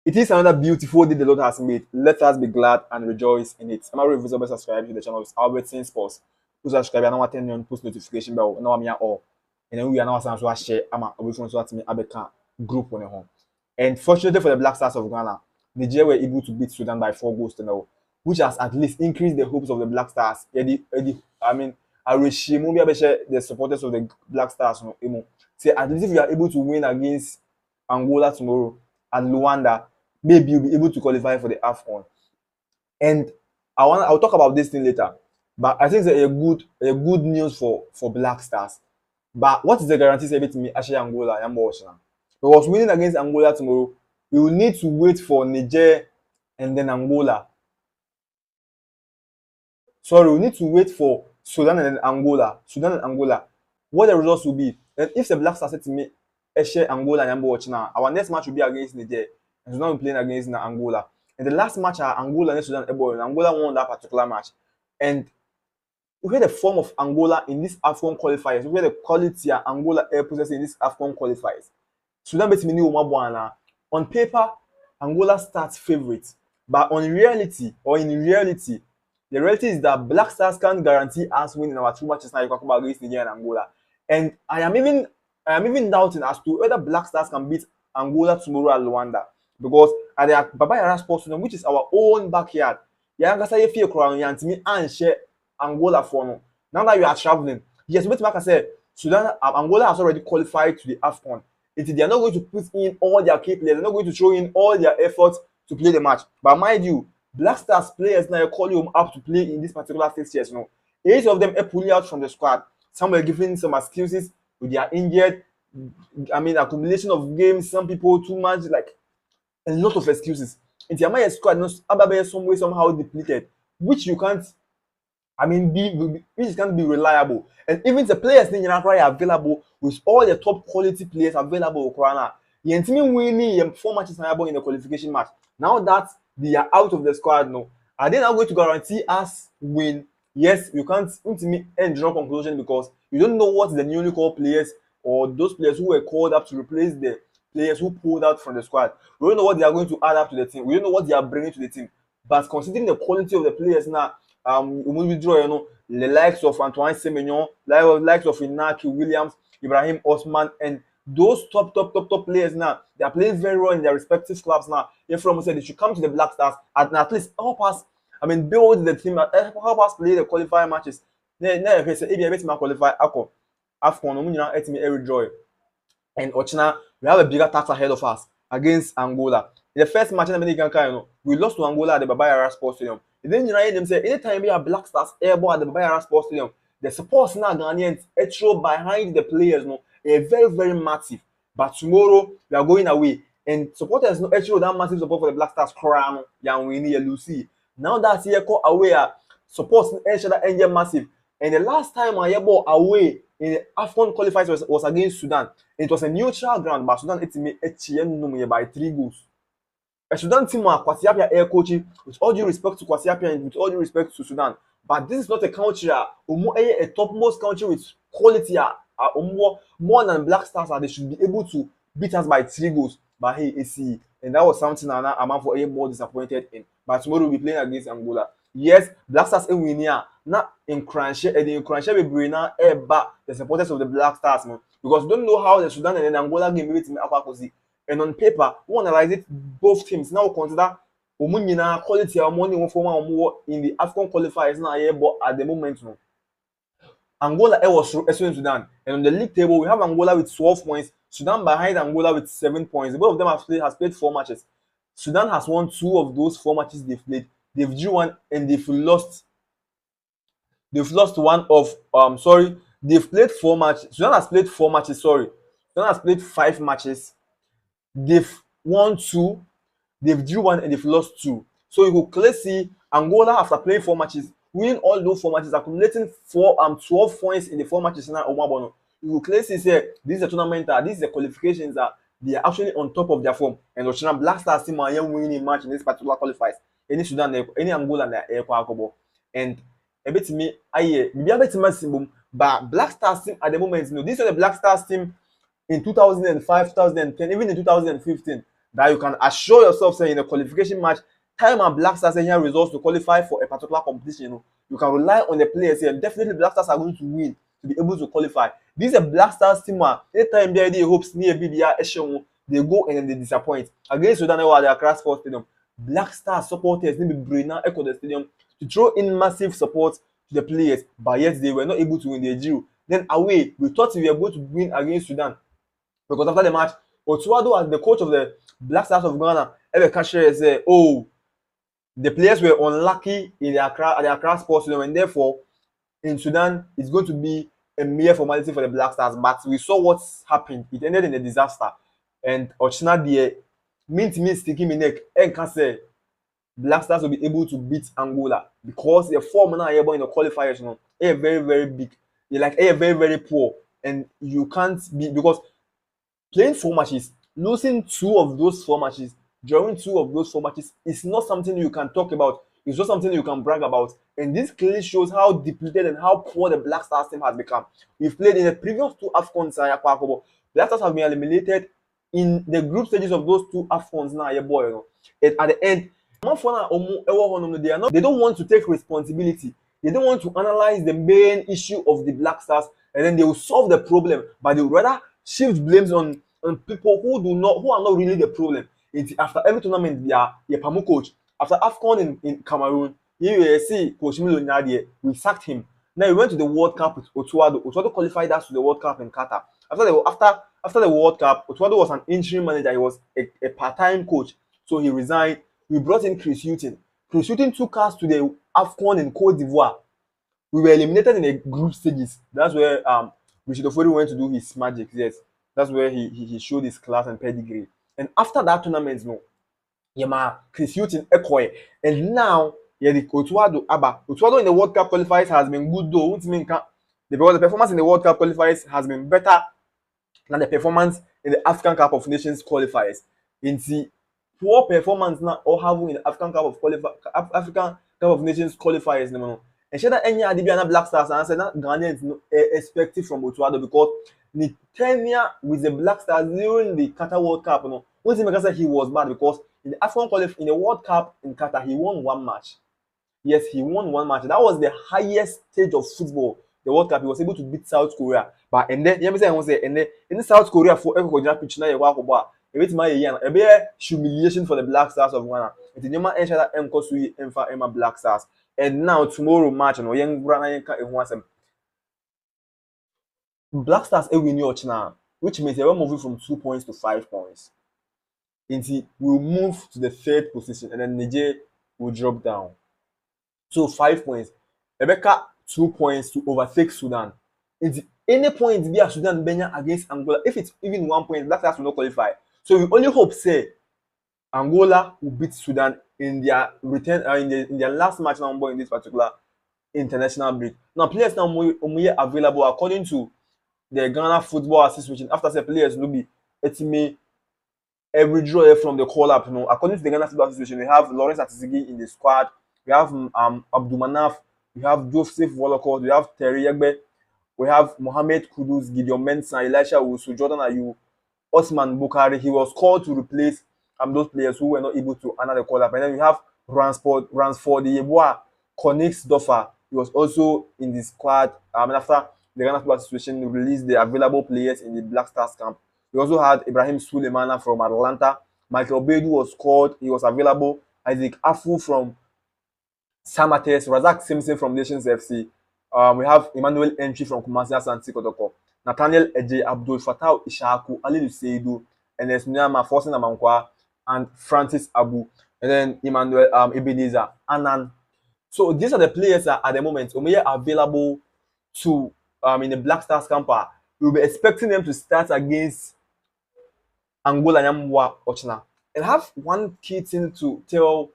It is another beautiful day the Lord has made. Let us be glad and rejoice in it. I'm already visible subscribe to the channel of Albertson Sports. Who subscribe and now turn on post notification bell. Now I'm here all. And then we are now to share. I'm away from so me Abeka group on the home. And fortunately for the Black Stars of Ghana, Nigeria were able to beat Sudan by 4 goals to 0, which has at least increased the hopes of the Black Stars. I mean, I wish the supporters of the Black Stars. Say at least if you are able to win against Angola tomorrow and Luanda, maybe you'll be able to qualify for the AFCON. And I'll talk about this thing later. But I think it's a good news for Black Stars. But what is the guarantee say to me actually Angola and Botswana? Because winning against Angola tomorrow, we will need to wait for Niger and then Angola. Sorry, we need to wait for Sudan and then Angola. Sudan and Angola. What the results will be. And if the Black Stars say to me, Angola and Botswana, our next match will be against Niger. And Sudan will be playing against Angola. And the last match, Angola and Sudan, Angola won that particular match. And we had the form of Angola in this AFCON qualifiers. We had the quality Angola air possesses in this AFCON qualifiers. Sudan beat me on paper, Angola starts favorite. But in reality, the reality is that Black Stars can't guarantee us winning our 2 matches now against Nigeria and Angola. And I am even doubting as to whether Black Stars can beat Angola tomorrow at Luanda. Because at the Baba Yara Sports Stadium, which is our own backyard, and share Angola for no. Now that you are traveling, yes, but like I said, Sudan, Angola has already qualified to the AFCON. They are not going to put in all their key players. They're not going to throw in all their efforts to play the match. But mind you, Black Stars players now call you up to play in this particular fixtures. You know, 8 of them are pulling out from the squad. Some are giving some excuses. They are injured. I mean, accumulation of games. Some people too much, like a lot of excuses. In the Amaya squad, Ababe some way somehow depleted, which you can't. I mean, which can't be reliable. And even the players in are available with all the top quality players available in Corona. The team winning 4 matches in the qualification match. Now that they are out of the squad, no, are they now going to guarantee us win? Yes, you can't ultimately end draw conclusion because you don't know what the newly called players or those players who were called up to replace the players who pulled out from the squad. We don't know what they are going to add up to the team. We don't know what they are bringing to the team. But considering the quality of the players now, we withdraw, the likes of Antoine Semenyo, likes of Inaki Williams, Ibrahim Osman, and those top players now, they are playing very well in their respective clubs now. If from said they should come to the Black Stars and at least help us, build the team, help us play the qualifying matches. If you say, if you qualify, AFCON, it's me every joy. And Ochina, we have a bigger task ahead of us against Angola. In the first match in the we lost to Angola at the Baba Yara Sports Stadium. And then you know them say anytime we have Black Stars airborne at the Baba Yara Sports Stadium, the support now Ghanaians throw behind the players, are very, very massive. But tomorrow we are going away. And supporters no throw that massive support for the Black Stars crown, Yanwini, Lucy. Now that's here called away support that massive. And the last time I ball away in the AFCON qualifiers was against Sudan. It was a neutral ground, but Sudan by 3 goals. A Sudan team are Kwasiapia air coaching, with all due respect to Kwasiapia and with all due respect to Sudan. But this is not a country, a topmost country with quality, more than Black Stars, they should be able to beat us by 3 goals. But hey, AC, and that was something I'm for a more disappointed in. But tomorrow we'll be playing against Angola. Yes, Black Stars in winning, not in Cranshe, and in Cranshe we bring now the supporters of the Black Stars, because we don't know how the Sudan and the Angola game will be. And on paper, we analyze it both teams. Now consider quality of money in the AFCON qualifiers now here, but at the moment, Angola was wrestling Sudan. And on the league table, we have Angola with 12 points, Sudan behind Angola with 7 points. Both of them has played 4 matches. Sudan has won 2 of those 4 matches they've played. They've drew 1 and they've lost one of they've played 4 matches. Sudan has played 4 matches, Sudan has played 5 matches. They've won 2, they've drew 1 and they've lost 2. So you could clearly see Angola after playing 4 matches, winning all those 4 matches, accumulating 12 points in the 4 matches now. You could clearly see this is a tournament, this is the qualifications that they are actually on top of their form. And Oceana Black Stars team are winning a match in this particular qualifiers. Any Sudan, any Angola, and a bit to me, maybe a bit maximum, but Black Stars team at the moment, this is the Black Stars team in 2005, 2010, even in 2015. that you can assure yourself saying in a qualification match, time and Black Stars here results to qualify for a particular competition. You can rely on the players here, and definitely Black Stars are going to win to be able to qualify. This is a Black Stars team where anytime they hopes near BBR echelon, they go and then they disappoint. Against Sudan at the Accra Sports Stadium, Black Stars supporters need to bring now echo the stadium to throw in massive support to the players, but yet they were not able to win the Giro. Then away, we thought we were going to win against Sudan, because after the match, Otuado, as the coach of the Black Stars of Ghana, ever cashier said, "Oh, the players were unlucky in the Accra Sports Stadium, and therefore in Sudan it's going to be a mere formality for the Black Stars." But we saw what's happened. It ended in a disaster, and Ochina the mint sticking me neck and can say Black Stars will be able to beat Angola because the form now in the qualifiers, very very big. They like very very poor, and you can't be, because playing 4 matches, losing 2 of those 4 matches, drawing 2 of those 4 matches is not something you can talk about. It's not something you can brag about. And this clearly shows how depleted and how poor the Black Stars team has become. We've played in the previous 2 AFCONs. Black Stars have been eliminated in the group stages of those 2 AFCONs now. And at the end, they don't want to take responsibility. They don't want to analyze the main issue of the Black Stars, and then they will solve the problem, but they will rather shift blames on people who are not really the problem. After every tournament, they Pamu coach. After AFCON in Cameroon, you see Coach Milo Nyadie, we sacked him. Now he went to the World Cup with Otuado. Otuado qualified us to the World Cup in Qatar. After the World Cup, Otuado was an interim manager. He was a part-time coach, so he resigned. We brought in Chris Hughton. Chris Hughton took us to the AFCON in Cote d'Ivoire. We were eliminated in the group stages. That's where Richard Ofori went to do his magic. Yes, that's where he showed his class and pedigree. And after that tournament, Chris Hughton Ekoye, and now the Otuado Abba. Otuado in the World Cup qualifiers has been good though. Because the performance in the World Cup qualifiers has been better than the performance in the African Cup of Nations qualifiers. In the poor performance now or having in the African Cup of Nations qualifiers, and share that any Adibiana Black Stars and say that Ghanaians expected from Otuado, because the tenure with the Black Stars during the Qatar World Cup, one thing I can say he was bad, because in the African qualifier in the World Cup in Qatar, he won 1 match. Yes, he won 1 match. That was the highest stage of football. The World Cup, he was able to beat South Korea. But and then in South Korea for every pitch now, a bit humiliation for the Black Stars of Ghana. It's the ensure that Emma Black Stars. And now tomorrow match, Black Stars win now, which means they will move from 2 points to 5 points. We'll move to the 3rd position, and then Niger will drop down. So 5 points. Rebecca 2 points to overtake Sudan. Any point via Sudan Benya against Angola, if it's even 1 point, Black Stars will not qualify. So we only hope say Angola will beat Sudan in their return in their last match now in this particular international break. Now players now are available according to the Ghana Football Association. After the players will be every draw from the call up. According to the Ghana Football Association, we have Lawrence Atisigi in the squad. We have Abdul Manaf. We have Joseph Wolokot. We have Terry Yegbe. We have Mohamed Kudus, Gideon Mensah, Elisha Usu, Jordan Ayu, Osman Bukari. He was called to replace those players who were not able to honor the call up. And then we have Ransford Yeboah, Konix Doffa. He was also in the squad. And after the Ghana Football Association released the available players in the Black Stars camp, we also had Ibrahim Sulemana from Atlanta. Michael Bedu was called. He was available. Isaac Afu from Samates. Razak Simpson from Nations FC. We have Emmanuel Entry from Kumasi Asante Kotoko. Nathaniel Eje, Abdul Fattah Ishaku, Ali Luseidu, Enes Nyama, Forsen Amankwa, and Francis Abu, and then Emmanuel Ebenezer, Anan. So these are the players that at the moment are available to in the Black Stars camp. We'll be expecting them to start against Angola Nyamwa Ochina. And I have one key thing to tell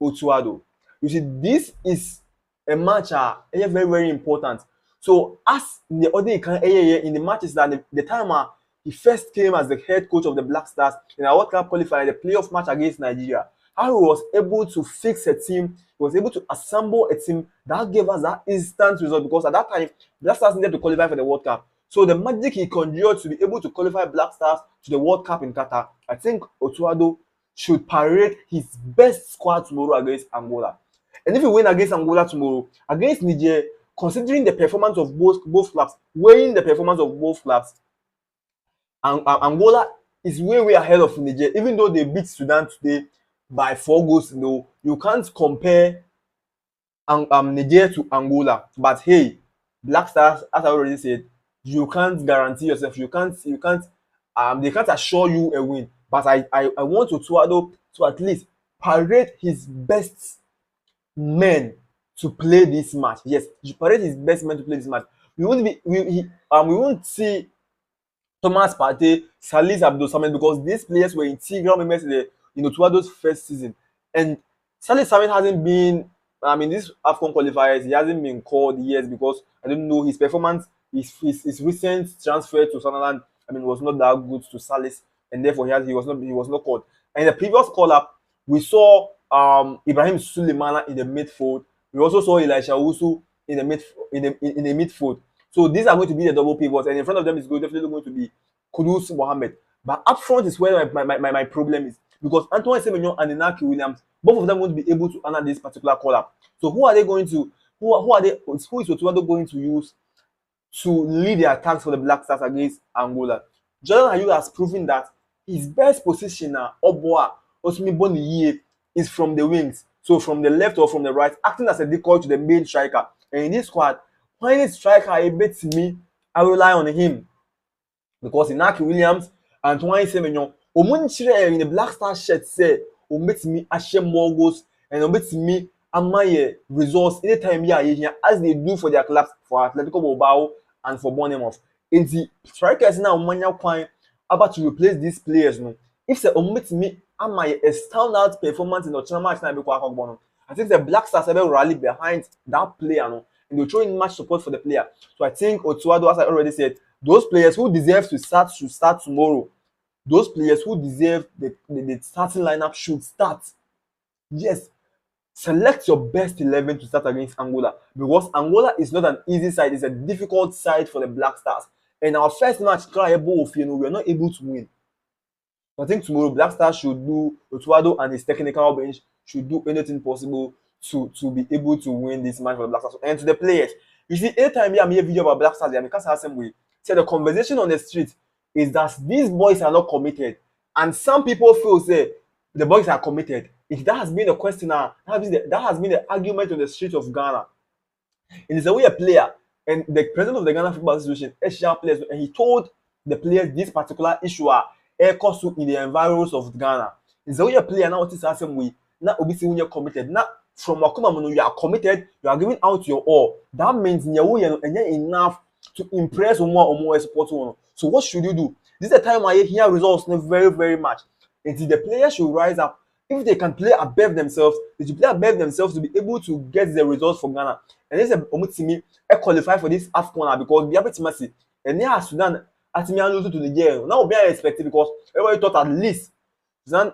Otuado. You see, this is a match very, very important. So as in the other in the matches that the time he first came as the head coach of the Black Stars in a World Cup qualifier, the playoff match against Nigeria, how he was able to fix a team, he was able to assemble a team that gave us that instant result, because at that time Black Stars needed to qualify for the World Cup. So the magic he conjured to be able to qualify Black Stars to the World Cup in Qatar, I think Otuado should parade his best squad tomorrow against Angola. And if we win against Angola tomorrow, against Niger, considering the performance of both clubs, weighing the performance of both clubs, Angola is way ahead of Niger. Even though they beat Sudan today by 4 goals, you can't compare Niger to Angola. But hey, Black Stars, as I already said, you can't guarantee yourself. They can't assure you a win. But I want Otuado to at least parade his best men to play this match. Yes, he parade his best men to play this match. We won't see Thomas Partey, Salis Abdul Samad, because these players were integral members in the Tuado's first season. And Salis Samad hasn't been, this AFCON qualifiers, he hasn't been called yet because I don't know his performance. His recent transfer to Sunderland, was not that good to Salis, and therefore he was not called. And in the previous call up, we saw Ibrahim Sulemana in the midfield. We also saw Elisha Owusu in the midfield. So these are going to be the double pivots, and in front of them is definitely going to be KUDUS Mohammed. But up front is where my problem is, because Antoine Semenyo and Inaki Williams, both of them won't be able to honor this particular call up. So who is Otuado going to use to lead the attacks for the Black Stars against Angola? Jordan Ayew has proven that his best position now, Oboa Osimi Boniye, is from the wings, so from the left or from the right, acting as a decoy to the main striker. And in this squad, when this striker beats me, I rely on him, because Inaki Williams and Antoine Semenyo, in the Black Star shirt say, beats me ashare more goals and beats me my results anytime here as they do for their clubs, for Atletico Bilbao and for Bournemouth. And the strikers now about to replace these players. If they omit me a standout performance in the match, I think the Black Stars will rally behind that player, and they'll show in much support for the player. So I think Otuado, as I already said, those players who deserve to start should start tomorrow. Those players who deserve the starting lineup should start. Yes, select your best 11 to start against Angola, because Angola is not an easy side. It's a difficult side for the Black Stars. And our first match, we are not able to win. I think tomorrow Black Stars should do, Otuado and his technical bench should do anything possible to be able to win this match for the Black Stars. And to the players, you see, anytime I make a video about Black Stars, I can't say the way. So the conversation on the street is that these boys are not committed, and some people feel say the boys are committed. If that has been the question now, that has been the argument on the street of Ghana. It is a way a player and the president of the Ghana Football Association, HR players, and he told the players this particular issue are in the environs of Ghana. It's a way a player now is the same way. Now obviously when you're committed, now from Wakuma, you are committed, you are giving out your all. That means you're enough to impress more support one. So what should you do? This is the time I hear results very much. Until the players should rise up. If they can play above themselves, they should play above themselves to be able to get the results for Ghana. And this is a qualify for this AFCON, because we have to mercy. And they are Sudan at me and lose to Nigeria. Now we are expecting, because everybody thought at least Sudan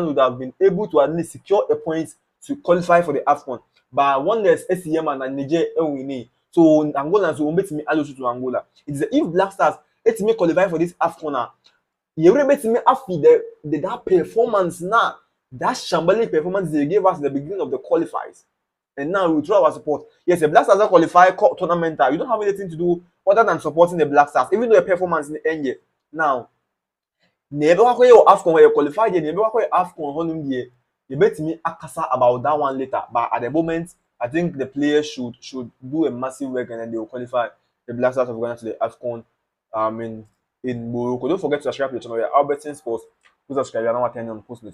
would have been able to at least secure a point to qualify for the AFCON. But one less SCM and Nigeria winning. So Angola will make me lose to Angola. It is if Black Stars me qualify for this AFCON. You already met me after that performance now. That shambolic performance they gave us at the beginning of the qualifiers. And now we throw our support. Yes, the Black Stars are qualified tournament. You don't have anything to do other than supporting the Black Stars, even though your performance in the end yet. Now, never AFCON where you qualified, never AFCON honum year. You bet me akasa about that one later. But at the moment, I think the players should do a massive work, and then they will qualify the Black Stars of Ghana to the AFCON. In Morocco. Don't forget to subscribe to the channel. We are Albertine Sports. Who subscribe? You are now attending on post notifications.